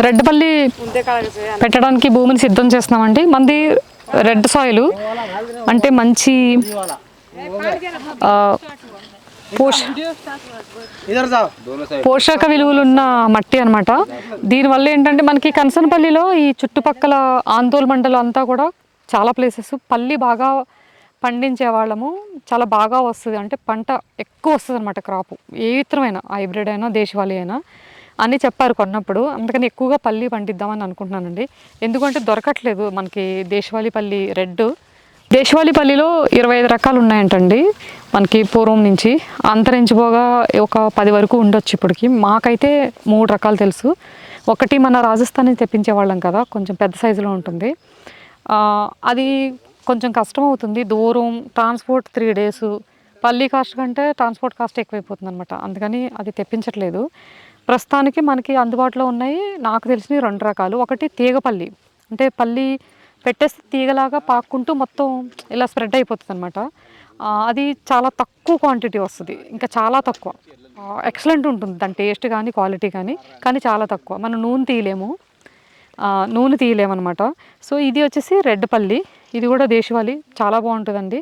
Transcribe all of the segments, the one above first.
రెడ్డపల్లి పెట్టడానికి భూమిని సిద్ధం చేస్తున్నామండి. మంది రెడ్ సాయిల్ అంటే మంచి పోషక విలువలున్న మట్టి అనమాట. దీనివల్ల ఏంటంటే మనకి కనసనపల్లిలో ఈ చుట్టుపక్కల ఆందోళ మండలం అంతా కూడా చాలా ప్లేసెస్ పల్లి బాగా పండించే వాళ్ళము. చాలా బాగా వస్తుంది, అంటే పంట ఎక్కువ వస్తుంది అనమాట. క్రాపు ఏ విత్తనమైనా హైబ్రిడ్ అయినా దేశవాళీ అయినా అని చెప్పారు కొన్నప్పుడు. అందుకని ఎక్కువగా పల్లి పండిద్దామని అనుకుంటున్నానండి. ఎందుకంటే దొరకట్లేదు మనకి దేశవాళీ పల్లి రెడ్. దేశవాళీ పల్లిలో 25 రకాలు ఉన్నాయంటండి మనకి పూర్వం నుంచి. అంతరించిపోగా ఒక 10 వరకు ఉండొచ్చు ఇప్పటికి. మాకైతే 3 రకాలు తెలుసు. ఒకటి మన రాజస్థాన్ నుంచి తెప్పించే వాళ్ళం కదా, కొంచెం పెద్ద సైజులో ఉంటుంది. అది కొంచెం కష్టం అవుతుంది, దూరం, ట్రాన్స్పోర్ట్ 3 days. పల్లి కాస్ట్ కంటే ట్రాన్స్పోర్ట్ కాస్ట్ ఎక్కువైపోతుంది అనమాట. అందుకని అది తెప్పించట్లేదు. ప్రస్తుతానికి మనకి అందుబాటులో ఉన్నాయి నాకు తెలిసిన 2 రకాలు. ఒకటి తీగపల్లి, అంటే పల్లి పెట్టేస్తే తీగలాగా పాక్కుంటూ మొత్తం ఇలా స్ప్రెడ్ అయిపోతుంది అనమాట. అది చాలా తక్కువ క్వాంటిటీ వస్తుంది, ఇంకా చాలా తక్కువ. ఎక్సలెంట్ ఉంటుంది దాని టేస్ట్ కానీ క్వాలిటీ కానీ చాలా తక్కువ. మనం నూనె తీయలేమన్నమాట. సో ఇది వచ్చేసి రెడ్ పల్లి. ఇది కూడా దేశవాళీ, చాలా బాగుంటుందండి.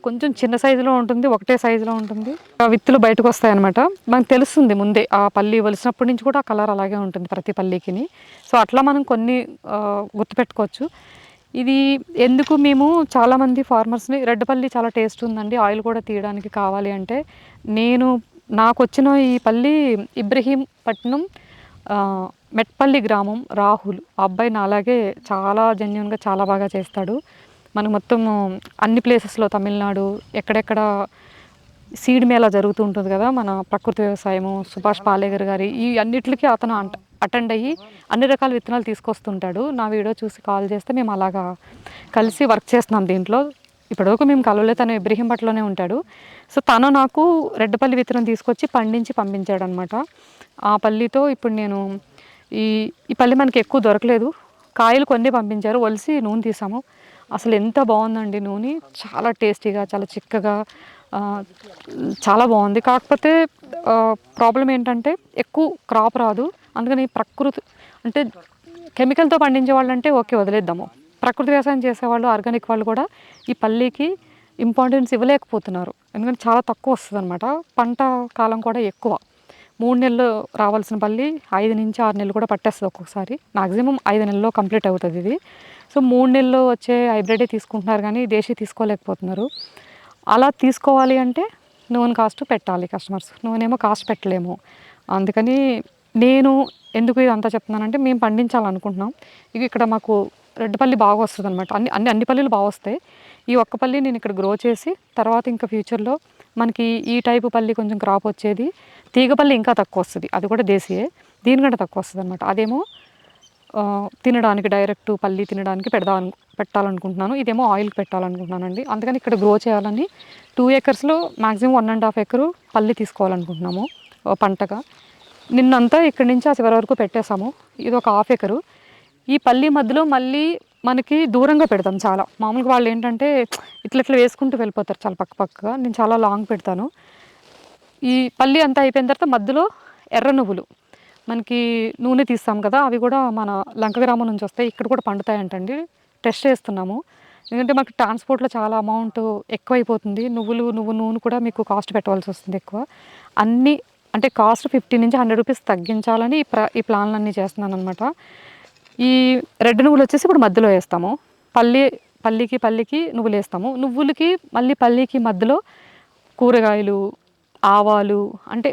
కొంచెం చిన్న సైజులో ఉంటుంది, ఒకటే సైజులో ఉంటుంది. విత్తులు బయటకు వస్తాయి అనమాట. మనకు తెలుస్తుంది ముందే, ఆ పల్లి వలిసినప్పటి నుంచి కూడా ఆ కలర్ అలాగే ఉంటుంది ప్రతి పల్లికిని. సో అట్లా మనం కొన్ని గుర్తుపెట్టుకోవచ్చు. ఇది ఎందుకు మేము చాలామంది ఫార్మర్స్ని, రెడ్ పల్లి చాలా టేస్ట్ ఉందండి, ఆయిల్ కూడా తీయడానికి కావాలి అంటే, నాకు వచ్చిన ఈ పల్లి ఇబ్రహీంపట్నం మెట్పల్లి గ్రామం రాహుల్ ఆ అబ్బాయి నాలాగే చాలా జెన్యూన్గా చాలా బాగా చేస్తాడు. మనకు మొత్తం అన్ని ప్లేసెస్లో తమిళనాడు ఎక్కడెక్కడ సీడ్ మేళా జరుగుతూ ఉంటుంది కదా, మన ప్రకృతి వ్యవసాయము, సుభాష్ పాలేకర్ గారి ఈ అన్నిటికీ అతను అటెండ్ అయ్యి అన్ని రకాల విత్తనాలు తీసుకొస్తుంటాడు. నా వీడియో చూసి కాల్ చేస్తే మేము అలాగా కలిసి వర్క్ చేస్తున్నాం దీంట్లో. ఇప్పటివరకు మేము కలవలే, తను ఇబ్రహీంపట్నంలోనే ఉంటాడు. సో తను నాకు రెడ్డపల్లి విత్తనం తీసుకొచ్చి పండించి పంపించాడు అనమాట. ఆ పల్లితో ఇప్పుడు నేను ఈ పల్లి మనకి ఎక్కువ దొరకలేదు, కాయలు కొన్ని పంపించారు, ఒలిసి నూనె తీసాము. అసలు ఎంత బాగుందండి నూనె, చాలా టేస్టీగా, చాలా చిక్కగా, చాలా బాగుంది. కాకపోతే ప్రాబ్లం ఏంటంటే ఎక్కువ క్రాప్ రాదు. అందుకని ప్రకృతి అంటే కెమికల్తో పండించే వాళ్ళు అంటే ఓకే వదిలేద్దాము. ప్రకృతి వ్యవసాయం చేసేవాళ్ళు, ఆర్గానిక్ వాళ్ళు కూడా ఈ పల్లీకి ఇంపార్టెన్స్ ఇవ్వలేకపోతున్నారు. ఎందుకంటే చాలా తక్కువ వస్తుంది అనమాట. పంట కాలం కూడా ఎక్కువ. 3 నెలలు రావాల్సిన పల్లి 5 నుంచి 6 నెలలు కూడా పట్టేస్తుంది ఒక్కొక్కసారి. మ్యాక్సిమం 5 నెలల్లో కంప్లీట్ అవుతుంది ఇది. సో 3 నెలల్లో వచ్చే హైబ్రిడే తీసుకుంటున్నారు కానీ దేశీ తీసుకోలేకపోతున్నారు. అలా తీసుకోవాలి అంటే నూనె కాస్ట్ పెట్టాలి కస్టమర్స్, నూనెమో కాస్ట్ పెట్టలేము. అందుకని నేను ఎందుకు ఇదంతా చెప్తున్నానంటే, మేము పండించాలనుకుంటున్నాం. ఇవి ఇక్కడ మాకు రెడ్డపల్లి బాగా వస్తుంది అనమాట. అన్ని పల్లీలు బాగా వస్తాయి. ఈ ఒక్క పల్లి నేను ఇక్కడ గ్రో చేసి తర్వాత ఇంకా ఫ్యూచర్లో మనకి ఈ టైపు పల్లి కొంచెం క్రాప్ వచ్చేది, తీగపల్లి ఇంకా తక్కువ వస్తుంది, అది కూడా దేశీయే, దీనికంటే తక్కువ వస్తుంది అనమాట. అదేమో తినడానికి డైరెక్ట్ పల్లి తినడానికి పెట్టాలనుకుంటున్నాను. ఇదేమో ఆయిల్కి పెట్టాలనుకుంటున్నానండి. అందుకని ఇక్కడ గ్రో చేయాలని 2 acresలో మ్యాక్సిమం 1.5 acre పల్లి తీసుకోవాలనుకుంటున్నాము పంటగా. నిన్నంతా ఇక్కడి నుంచి ఆ చివరి వరకు పెట్టేసాము. ఇది ఒక 1/2 acre. ఈ పల్లి మధ్యలో మళ్ళీ మనకి దూరంగా పెడతాం చాలా. మామూలుగా వాళ్ళు ఏంటంటే ఇట్లా వేసుకుంటూ వెళ్ళిపోతారు చాలా పక్కగా. నేను చాలా లాంగ్ పెడతాను. ఈ పల్లి అంతా అయిపోయిన తర్వాత మధ్యలో ఎర్ర నువ్వులు, మనకి నూనె తీస్తాం కదా, అవి కూడా మన లంక గ్రామం నుంచి వస్తాయి. ఇక్కడ కూడా పండుతాయంటండి. టెస్ట్ చేస్తున్నాము, ఎందుకంటే మాకు ట్రాన్స్పోర్ట్లో చాలా అమౌంట్ ఎక్కువైపోతుంది. నూనె కూడా మీకు కాస్ట్ పెట్టవలసి వస్తుంది ఎక్కువ. అన్నీ అంటే కాస్ట్ 50 నుంచి 100 రూపీస్ తగ్గించాలని ఈ ప్లాన్లన్నీ చేస్తున్నాను అనమాట. ఈ రెడ్ నువ్వులు వచ్చేసి ఇప్పుడు మధ్యలో వేస్తాము. పల్లికి నువ్వులు వేస్తాము. నువ్వులకి మళ్ళీ పల్లికి మధ్యలో కూరగాయలు, ఆవాలు, అంటే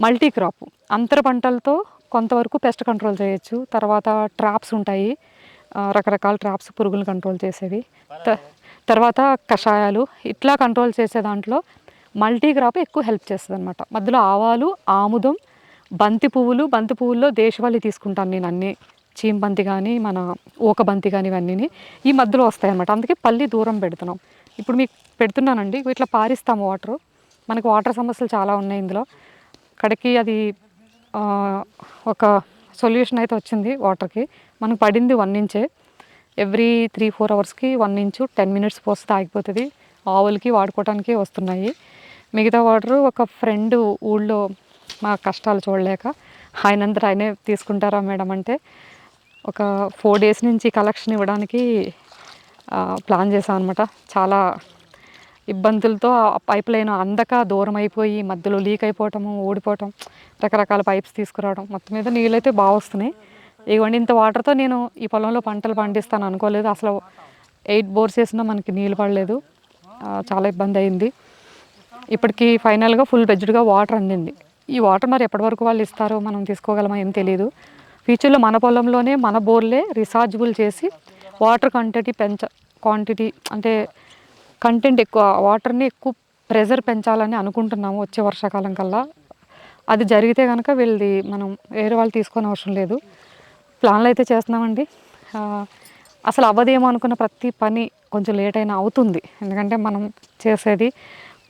మల్టీ క్రాప్ అంతర పంటలతో కొంతవరకు పెస్ట్ కంట్రోల్ చేయొచ్చు. తర్వాత ట్రాప్స్ ఉంటాయి, రకరకాల ట్రాప్స్, పురుగులు కంట్రోల్ చేసేవి. తర్వాత కషాయాలు, ఇట్లా కంట్రోల్ చేసే దాంట్లో మల్టీ క్రాప్ ఎక్కువ హెల్ప్ చేస్తుంది అనమాట. మధ్యలో ఆవాలు, ఆముదం, బంతి పువ్వుల్లో దేశవాళీ తీసుకుంటాను నేను అన్నీ. చీమబంతి కానీ, మన ఊకబంతి కానీ, ఇవన్నీ ఈ మధ్యలో వస్తాయి అన్నమాట. అందుకే పల్లి దూరం పెడుతున్నాం. ఇప్పుడు మీకు పెడుతున్నానండి, ఇట్లా పారిస్తాము వాటర్. మనకు వాటర్ సమస్యలు చాలా ఉన్నాయి ఇందులో. కడికి అది ఒక సొల్యూషన్ అయితే వచ్చింది వాటర్కి. మనకు పడింది 1 ఇంచే. ఎవ్రీ 3-4 అవర్స్కి 1 ఇంచు 10 minutes పోస్తే ఆగిపోతుంది. ఆవులకి వాడుకోవడానికి వస్తున్నాయి. మిగతా వాటర్ ఒక ఫ్రెండ్ ఊళ్ళో మా కష్టాలు చూడలేక ఆయనంతటా ఆయనే తీసుకుంటారా మేడం అంటే, ఒక 4 డేస్ నుంచి కలెక్షన్ ఇవ్వడానికి ప్లాన్ చేసాం అనమాట. చాలా ఇబ్బందులతో ఆ పైప్ లైన్ అందక దూరం అయిపోయి మధ్యలో లీక్ అయిపోవటము, ఊడిపోవటం, రకరకాల పైప్స్ తీసుకురావడం, మొత్తం మీద నీళ్ళైతే బాగా వస్తున్నాయి. ఇవ్వండి, ఇంత వాటర్తో నేను ఈ పొలంలో పంటలు పండిస్తాను అనుకోలేదు. అసలు 8 బోర్స్ వేసినా మనకి నీళ్ళు పడలేదు. చాలా ఇబ్బంది అయింది. ఇప్పటికి ఫైనల్గా ఫుల్ బెడ్జ్డ్గా వాటర్ అందింది. ఈ వాటర్ మరి ఎప్పటి వరకు వాళ్ళు ఇస్తారో మనం తీసుకోగలమో ఏం తెలియదు. ఫ్యూచర్లో మన పొలంలోనే మన బోర్లే రీఛార్జబుల్ చేసి వాటర్ క్వాంటిటీ అంటే కంటెంట్ ఎక్కువ, వాటర్ని ఎక్కువ ప్రెజర్ పెంచాలని అనుకుంటున్నాము వచ్చే వర్షాకాలం కల్లా. అది జరిగితే కనుక వీళ్ళది మనం వేరే వాళ్ళు తీసుకొని అవసరం లేదు. ప్లాన్లు అయితే చేస్తున్నామండి. అసలు అవ్వదేమో అనుకున్న ప్రతి పని కొంచెం లేట్ అయినా అవుతుంది. ఎందుకంటే మనం చేసేది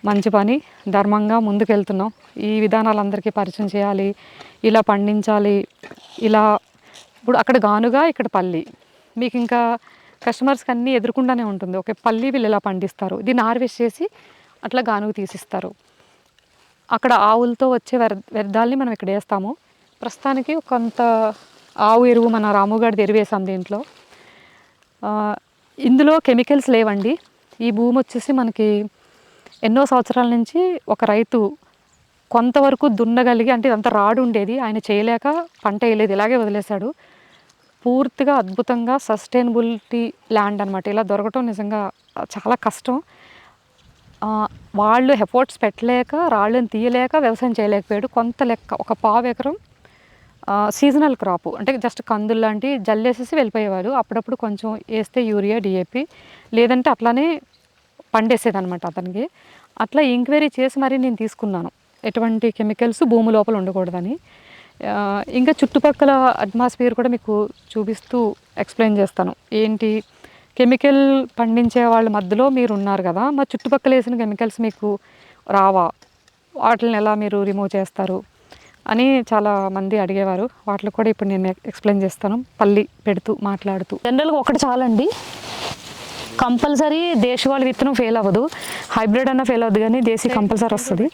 మంచి పని, ధర్మంగా ముందుకెళ్తున్నాం. ఈ విధానాలు అందరికీ పరిచయం చేయాలి, ఇలా పండించాలి, ఇలా ఇప్పుడు అక్కడ గానుగా ఇక్కడ పల్లి, మీకు ఇంకా కస్టమర్స్కి అన్నీ ఎదురుకుండానే ఉంటుంది. ఓకే, పల్లి వీళ్ళు ఇలా పండిస్తారు, దీన్ని హార్వెస్ట్ చేసి అట్లా గానుగ తీసిస్తారు. అక్కడ ఆవులతో వచ్చే వ్యర్థాలని మనం ఇక్కడ వేస్తాము. ప్రస్తుతానికి కొంత ఆవు ఎరువు మన రాముగాడిది ఎరువు వేసాం దీంట్లో. ఇందులో కెమికల్స్ లేవండి. ఈ భూమి వచ్చేసి మనకి ఎన్నో సంవత్సరాల నుంచి ఒక రైతు కొంతవరకు దున్నగలిగి, అంటే ఇదంతా రాడు ఉండేది, ఆయన చేయలేక పంట వేయలేదు, ఇలాగే వదిలేశాడు. పూర్తిగా అద్భుతంగా సస్టైనబిలిటీ ల్యాండ్ అనమాట. ఇలా దొరకటం నిజంగా చాలా కష్టం. వాళ్ళు ఎఫర్ట్స్ పెట్టలేక, రాళ్ళని తీయలేక వ్యవసాయం చేయలేకపోయాడు. కొంత లెక్క ఒక 1/4 ఎకరం సీజనల్ క్రాప్, అంటే జస్ట్ కందులు లాంటి జల్లేసేసి వెళ్ళిపోయేవారు. అప్పుడప్పుడు కొంచెం వేస్తే యూరియా, డిఏపి, లేదంటే అట్లానే పండేసేదనమాట అతనికి. అట్లా ఎంక్వైరీ చేసి మరీ నేను తీసుకున్నాను, ఎటువంటి కెమికల్స్ భూమి లోపల ఉండకూడదని. ఇంకా చుట్టుపక్కల అట్మాస్ఫియర్ కూడా మీకు చూపిస్తూ ఎక్స్ప్లెయిన్ చేస్తాను. ఏంటి, కెమికల్ పండించే వాళ్ళ మధ్యలో మీరు ఉన్నారు కదా, మా చుట్టుపక్కల వేసిన కెమికల్స్ మీకు రావా, వాటిని ఎలా మీరు రిమూవ్ చేస్తారు అని చాలా మంది అడిగేవారు. వాటిని కూడా ఇప్పుడు నేను ఎక్స్ప్లెయిన్ చేస్తాను, పల్లి పెడుతూ మాట్లాడుతూ. జనరల్గా ఒకటి చాలండి, కంపల్సరీ దేశవాళీ విత్తనం ఫెయిల్ అవ్వదు, హైబ్రిడ్ అన్న ఫెయిల్ అవ్వదు, కానీ దేశీ కంపల్సరీ వస్తుంది.